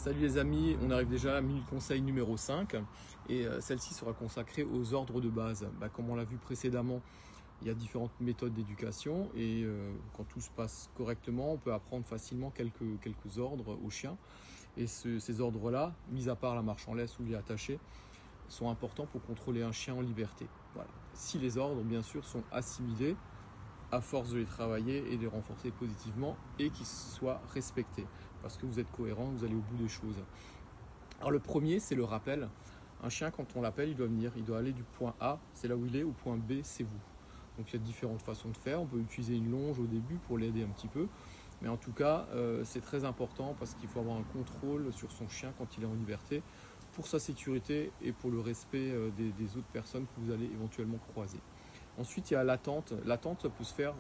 Salut les amis, on arrive déjà à la minute conseil numéro 5 et celle-ci sera consacrée aux ordres de base. Comme on l'a vu précédemment, il y a différentes méthodes d'éducation et quand tout se passe correctement, on peut apprendre facilement quelques ordres au chien. Et ces ordres-là, mis à part la marche en laisse où il est attaché, sont importants pour contrôler un chien en liberté. Voilà. Si les ordres, bien sûr, sont assimilés, à force de les travailler et de les renforcer positivement et qu'ils soient respectés parce que vous êtes cohérent, vous allez au bout des choses. Alors le premier, c'est le rappel. Un chien, quand on l'appelle, il doit venir, il doit aller du point A, c'est là où il est, au point B, c'est vous. Donc il y a différentes façons de faire. On peut utiliser une longe au début pour l'aider un petit peu, mais en tout cas c'est très important parce qu'il faut avoir un contrôle sur son chien quand il est en liberté pour sa sécurité et pour le respect des autres personnes que vous allez éventuellement croiser. Ensuite, il y a l'attente. L'attente, ça peut se faire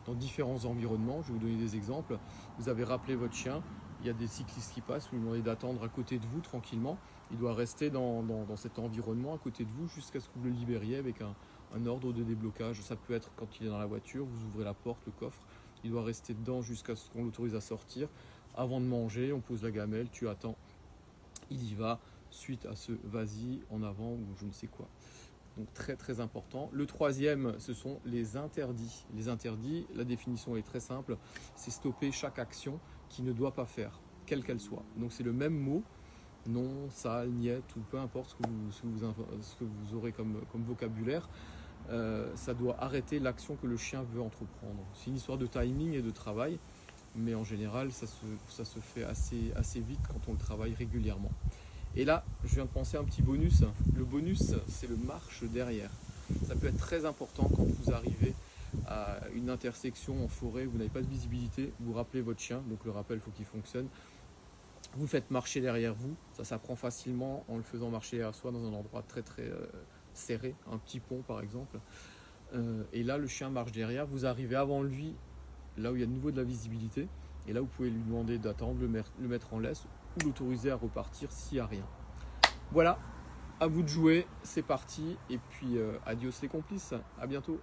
dans différents environnements. Je vais vous donner des exemples. Vous avez rappelé votre chien, il y a des cyclistes qui passent, vous lui demandez d'attendre à côté de vous tranquillement. Il doit rester dans cet environnement à côté de vous jusqu'à ce que vous le libériez avec un ordre de déblocage. Ça peut être quand il est dans la voiture, vous ouvrez la porte, le coffre, il doit rester dedans jusqu'à ce qu'on l'autorise à sortir. Avant de manger, on pose la gamelle, tu attends, il y va, suite à ce vas-y, en avant ou je ne sais quoi. Donc très très important. Le troisième, ce sont les interdits. Les interdits, la définition est très simple, c'est stopper chaque action qu'il ne doit pas faire, quelle qu'elle soit. Donc c'est le même mot, non, ça, niet, ou peu importe ce que vous aurez comme vocabulaire. Ça doit arrêter l'action que le chien veut entreprendre. C'est une histoire de timing et de travail, mais en général, ça se fait assez vite quand on le travaille régulièrement. Et là, je viens de penser à un petit bonus. Le bonus, c'est le marche derrière. Ça peut être très important quand vous arrivez à une intersection en forêt, vous n'avez pas de visibilité, vous rappelez votre chien, donc le rappel, il faut qu'il fonctionne. Vous faites marcher derrière vous, ça s'apprend facilement en le faisant marcher derrière soi dans un endroit très serré, un petit pont par exemple. Et là, le chien marche derrière, vous arrivez avant lui, là où il y a de nouveau de la visibilité, et là vous pouvez lui demander d'attendre, le mettre en laisse ou l'autoriser à repartir s'il n'y a rien. Voilà, à vous de jouer, c'est parti, et puis adios les complices, à bientôt.